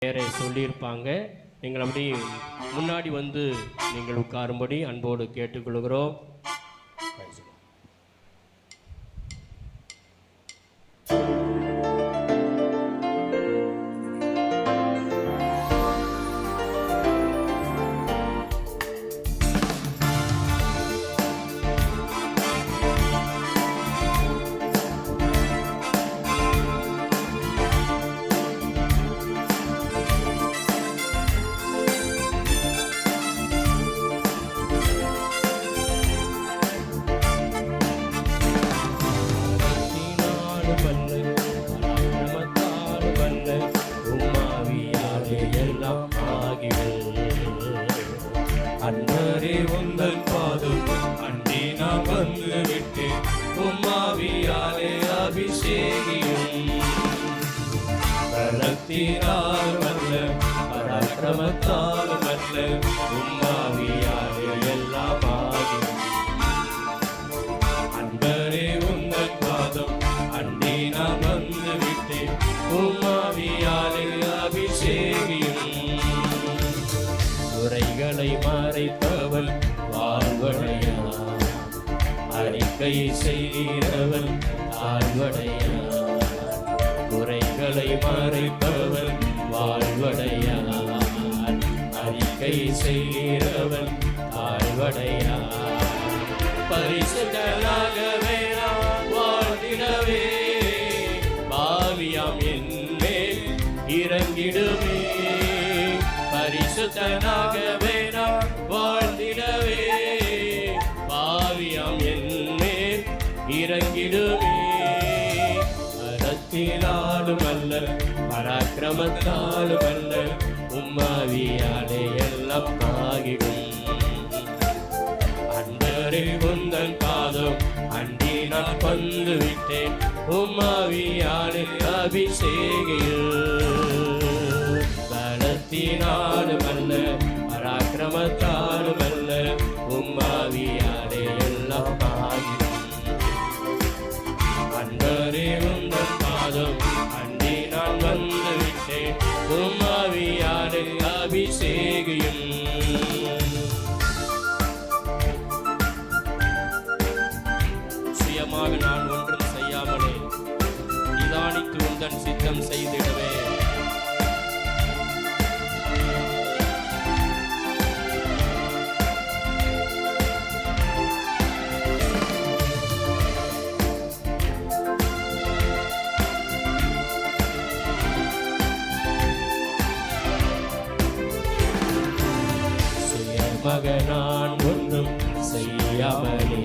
பேரை சொல்லியிருப்பாங்க. நீங்கள் அப்படி முன்னாடி வந்து நீங்கள் உட்காரும்படி அன்போடு கேட்டுக்கொள்கிறோம். அன்பரே உந்தன் பாதம் அண்டி நான் வந்து விட்டேன். உம்மாவியாலே அபிஷேகியும் பலத்தினால் வல்ல பராக்கிரமத்தால் வல்ல உம்மாவியாலே எல்லாம் ஆகியும். அன்பரே உந்தன் பாதம் அண்டி நான் வந்து விட்டேன். உம்மாவியாலே அபிஷேகியும் குறைகளை மறைப்பவள் வாழ்வடையா, அறிக்கை செய்கிறவள் தாழ்வடையா. குறைகளை மறைப்பவள் வாழ்வடையா, அறிக்கை செய்கிறவள் தாழ்வடையா. பரிசுத்தனாகவே நான் வாழ்ந்திடவே பாவியாம் என்மேல் இறங்கிடுமே. பரிசுத்தனாகவே நான் வாழ்ந்திடவே பாவியாம் என்மேல் இறங்கிடுமே. பலத்தினாலும் அல்ல பராக்கிரமத்தாலும் அல்ல உம்மாவியாலே எல்லாம் ஆகிடும். அன்பரே உந்தன் பாதம் அண்டி நான் வந்து விட்டேன். உம்மாவியாலே அபிஷேகியும் பலத்தினாலும் அல்ல பராக்கிரமத்தாலும் அல்ல உம்மாவியாலே எல்லாம் ஆகிடும். அன்பரே உந்தன் பாதம் அண்டி நான் வந்து விட்டேன். உம்மாவியாலே அபிஷேகியும் சுயமாக நான் ஒன்றும் செய்யாமலே நிதானித்து உந்தன் சித்தம் செய்திடவே மகனான் ஒன்றும் செய்யாமலே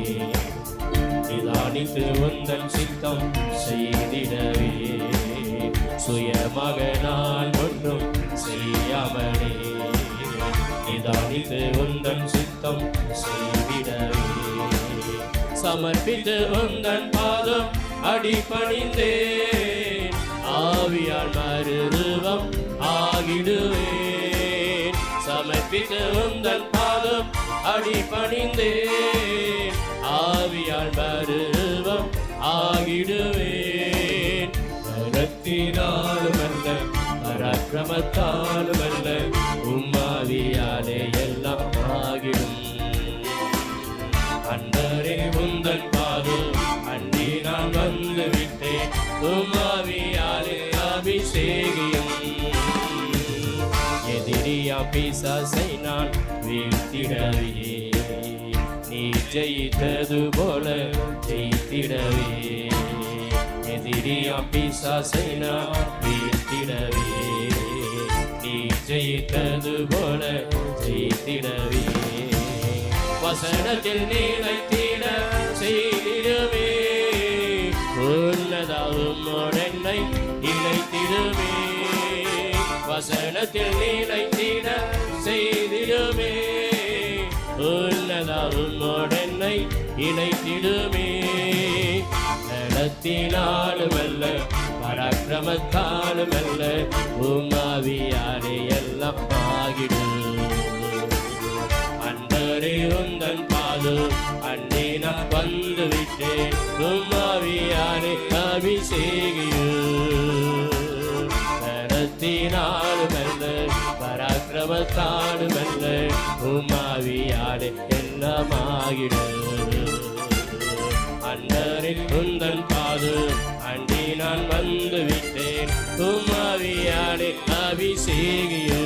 நிதானித்து உந்தன் சித்தம் செய்திடவே. சுயமகனான் ஒன்றும் செய்யாமலே நிதானித்து உந்தன் சித்தம் செய்திடவே. சமர்ப்பித்து உந்தன் பாதம் அடிபணிந்தேன். ஆவியால் மறுரூபம் ஆகிடுவேன். சமர்ப்பித்து உந்தன் பாதம் அடிபணிந்தேன். ஆவியால் மறுரூபம் ஆகிடுவேன். பலத்தினாலும் அல்ல பராக்கிரமத்தாலும் அல்ல உம்மாவியாலே எல்லாம் ஆகிடும். அன்பரே உந்தன் பாதம் அண்டி நான் வந்து விட்டேன். உம்மாவியாலே அபிஷேகியும் எதிரியா பிசாசை நான் வீழ்த்திடவே நீ ஜெயித்தது போல ஜெயித்திடவே. எதிரியா பிசாசை நான் வீழ்த்திடவே நீ ஜெயித்தது போல ஜெயித்திடவே. வசனத்தில் நிலைத்திட செய்திடுவே உன்னதாவும் என்னை இணைத்திடுவே. வசனத்தில் நிலைத்திட செய்திடுமே உன்னதாவும் என்னை இணைத்திடுமே. பலத்தினாலும் அல்ல பராக்கிரமத்தாலும் அல்ல உம்மாவியாலே எல்லாம் ஆகிடும். அன்பரே உந்தன் பாதம் அண்டி நான் வந்து விட்டேன். உம்மாவியாலே அபிஷேகியும் பலத்தினாலும் ஞானவத்தாடுமல்ல உமாவியாலே எல்லாமாகிடு அண்டரில் உந்தன் பாது அண்டி நான் வந்து விட்டேன் உமாவியாலே அபிஷேகியே